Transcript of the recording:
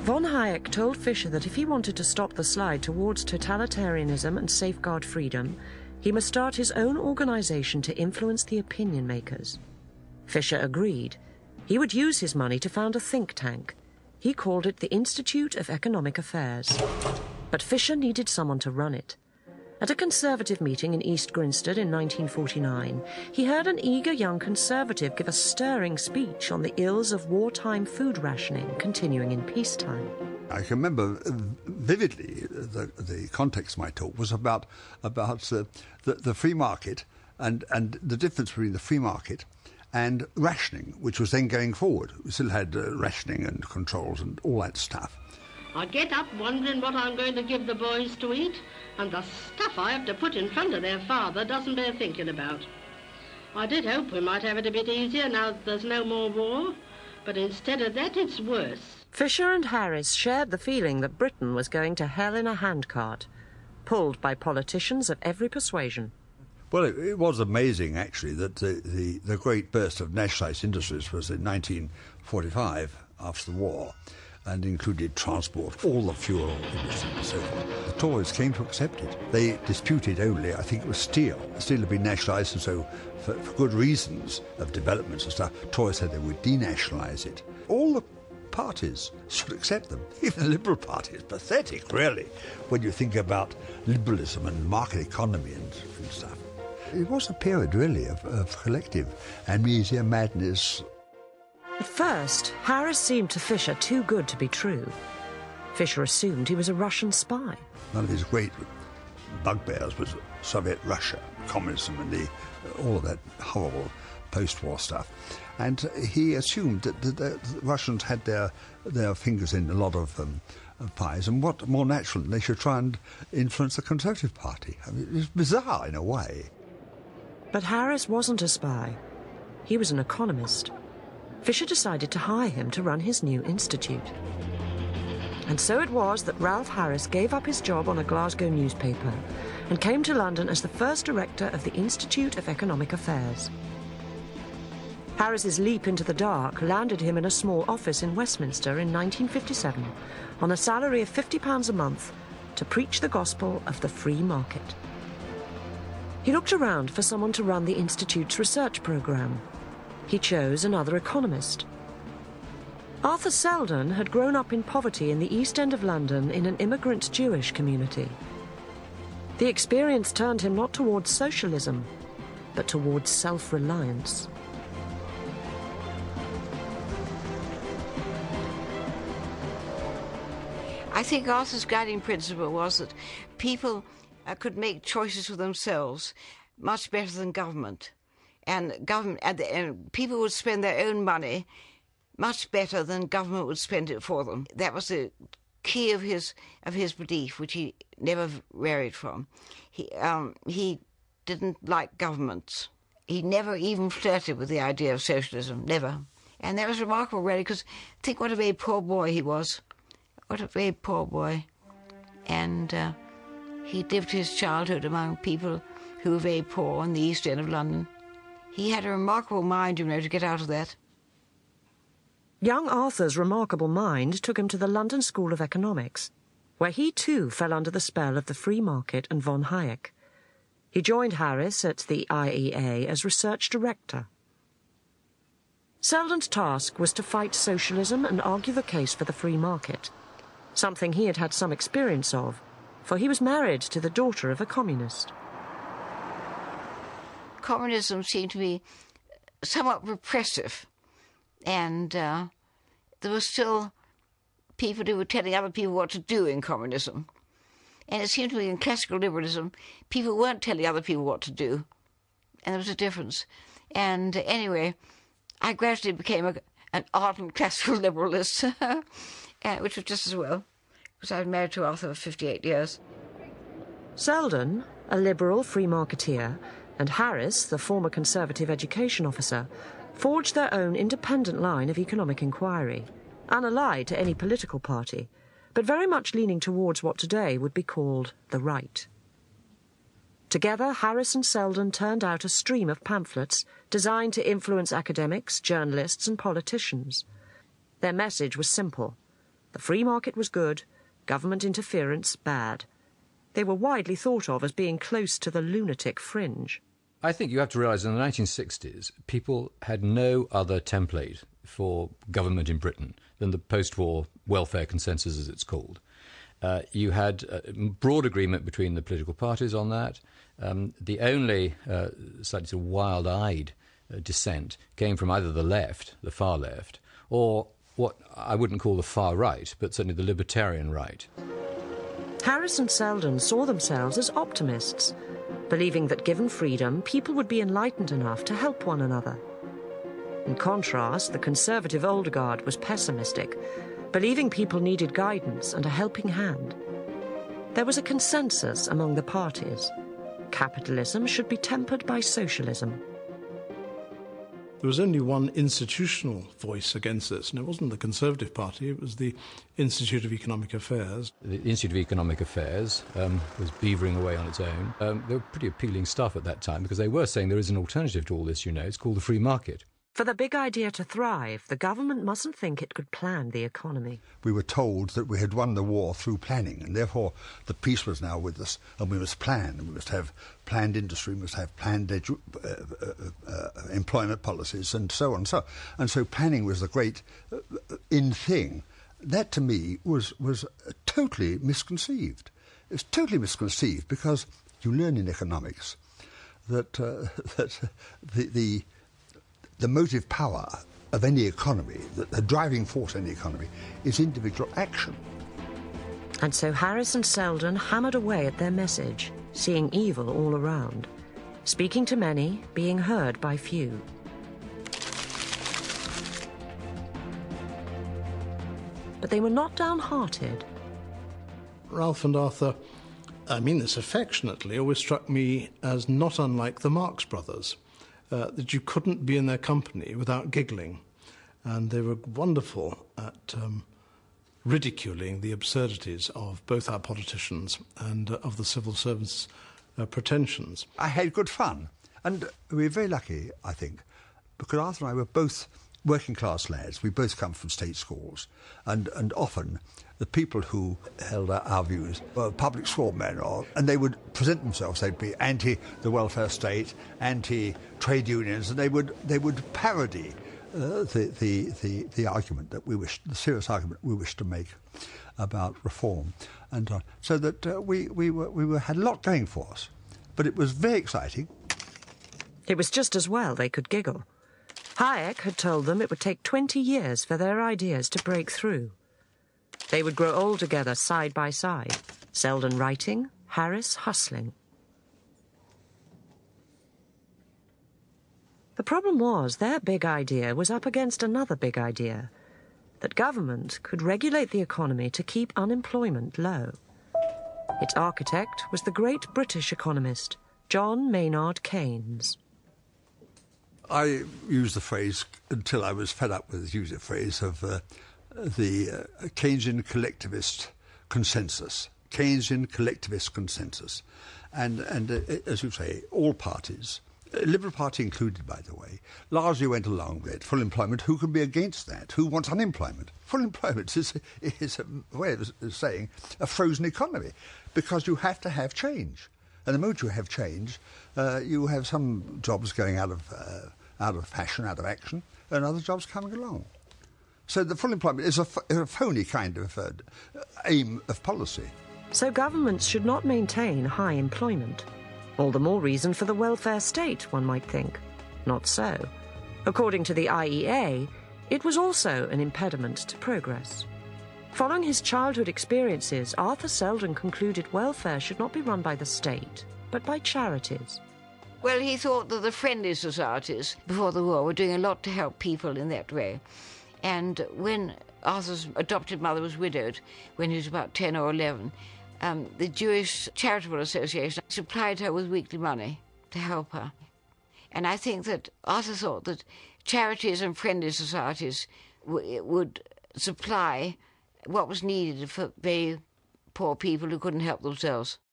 Von Hayek told Fischer that if he wanted to stop the slide towards totalitarianism and safeguard freedom, he must start his own organization to influence the opinion makers. Fischer agreed. He would use his money to found a think tank. He called it the Institute of Economic Affairs. But Fischer needed someone to run it. At a Conservative meeting in East Grinstead in 1949, he heard an eager young Conservative give a stirring speech on the ills of wartime food rationing continuing in peacetime. I can remember vividly the context of my talk was about the free market and the difference between the free market and rationing, which was then going forward. We still had rationing and controls and all that stuff. I get up wondering what I'm going to give the boys to eat, and the stuff I have to put in front of their father doesn't bear thinking about. I did hope we might have it a bit easier now that there's no more war, but instead of that, it's worse. Fischer and Harris shared the feeling that Britain was going to hell in a handcart, pulled by politicians of every persuasion. Well, it was amazing, actually, that the great burst of nationalised industries was in 1945, after the war, and included transport, all the fuel industry and so forth. The Tories came to accept it. They disputed only, I think it was steel. Steel had been nationalised, and so for good reasons of developments and stuff, Tories said they would denationalise it. All the parties should accept them. Even the Liberal Party is pathetic, really, when you think about liberalism and market economy and stuff. It was a period, really, of collective amnesia, madness. At first, Harris seemed to Fischer too good to be true. Fischer assumed he was a Russian spy. One of his great bugbears was Soviet Russia, communism and all of that horrible post-war stuff. And he assumed that the Russians had their fingers in a lot of pies, and what more natural than they should try and influence the Conservative Party. I mean, it's bizarre in a way. But Harris wasn't a spy. He was an economist. Fischer decided to hire him to run his new institute. And so it was that Ralph Harris gave up his job on a Glasgow newspaper and came to London as the first director of the Institute of Economic Affairs. Harris's leap into the dark landed him in a small office in Westminster in 1957 on a salary of £50 a month to preach the gospel of the free market. He looked around for someone to run the Institute's research programme. He chose another economist. Arthur Selden had grown up in poverty in the East End of London in an immigrant Jewish community. The experience turned him not towards socialism, but towards self-reliance. I think Arthur's guiding principle was that people could make choices for themselves much better than government. And people would spend their own money much better than government would spend it for them. That was the key of his belief, which he never varied from. He didn't like governments. He never even flirted with the idea of socialism, never. And that was remarkable, really, because think what a very poor boy he was. What a very poor boy. And he lived his childhood among people who were very poor in the East End of London. He had a remarkable mind, you know, to get out of that. Young Arthur's remarkable mind took him to the London School of Economics, where he too fell under the spell of the free market and von Hayek. He joined Harris at the IEA as research director. Selden's task was to fight socialism and argue the case for the free market, something he had had some experience of, for he was married to the daughter of a communist. Communism seemed to be somewhat repressive, and there were still people who were telling other people what to do in communism. And it seemed to me in classical liberalism, people weren't telling other people what to do, and there was a difference. And anyway, I gradually became an ardent classical liberalist, which was just as well, because I was married to Arthur for 58 years. Selden, a liberal free marketeer, and Harris, the former Conservative education officer, forged their own independent line of economic inquiry, unallied to any political party, but very much leaning towards what today would be called the right. Together, Harris and Selden turned out a stream of pamphlets designed to influence academics, journalists and politicians. Their message was simple. The free market was good, government interference bad. They were widely thought of as being close to the lunatic fringe. I think you have to realise in the 1960s, people had no other template for government in Britain than the post-war welfare consensus, as it's called. You had broad agreement between the political parties on that. The only slightly sort of wild-eyed dissent came from either the left, the far left, or what I wouldn't call the far right, but certainly the libertarian right. Harris and Selden saw themselves as optimists, believing that given freedom, people would be enlightened enough to help one another. In contrast, the conservative older guard was pessimistic, believing people needed guidance and a helping hand. There was a consensus among the parties. Capitalism should be tempered by socialism. There was only one institutional voice against this, and it wasn't the Conservative Party, it was the Institute of Economic Affairs. The Institute of Economic Affairs was beavering away on its own. They were pretty appealing stuff at that time, because they were saying there is an alternative to all this, you know. It's called the free market. For the big idea to thrive, the government mustn't think it could plan the economy. We were told that we had won the war through planning, and therefore the peace was now with us, and we must plan. We must have planned industry, we must have planned employment policies, and so on. And so planning was the great in thing. That, to me, was totally misconceived. It was totally misconceived because you learn in economics that the motive power of any economy, the driving force in the economy, is individual action. And so Harris and Selden hammered away at their message, seeing evil all around, speaking to many, being heard by few. But they were not downhearted. Ralph and Arthur, I mean this affectionately, always struck me as not unlike the Marx Brothers. That you couldn't be in their company without giggling. And they were wonderful at ridiculing the absurdities of both our politicians and of the civil servants' pretensions. I had good fun. And we were very lucky, I think, because Arthur and I were both working-class lads. We both come from state schools. And often the people who held our views were public school men, and they would present themselves. They'd be anti the welfare state, anti trade unions, and they would parody the argument that we wished, the serious argument we wished to make about reform, and so that we had a lot going for us. But it was very exciting. It was just as well they could giggle. Hayek had told them it would take 20 years for their ideas to break through. They would grow old together side by side, Selden writing, Harris hustling. The problem was their big idea was up against another big idea, that government could regulate the economy to keep unemployment low. Its architect was the great British economist, John Maynard Keynes. I used the phrase, until I was fed up with using the phrase, of the Keynesian collectivist consensus. Keynesian collectivist consensus. And as you say, all parties, Liberal Party included, by the way, largely went along with it. Full employment, who can be against that? Who wants unemployment? Full employment is a way of saying a frozen economy, because you have to have change. And the moment you have change, you have some jobs going out of fashion, out of action, and other jobs coming along. So the full employment is a phony kind of aim of policy. So governments should not maintain high employment. All the more reason for the welfare state, one might think. Not so. According to the IEA, it was also an impediment to progress. Following his childhood experiences, Arthur Selden concluded welfare should not be run by the state, but by charities. Well, he thought that the friendly societies before the war were doing a lot to help people in that way. And when Arthur's adopted mother was widowed, when he was about 10 or 11, the Jewish Charitable Association supplied her with weekly money to help her. And I think that Arthur thought that charities and friendly societies would supply what was needed for very poor people who couldn't help themselves.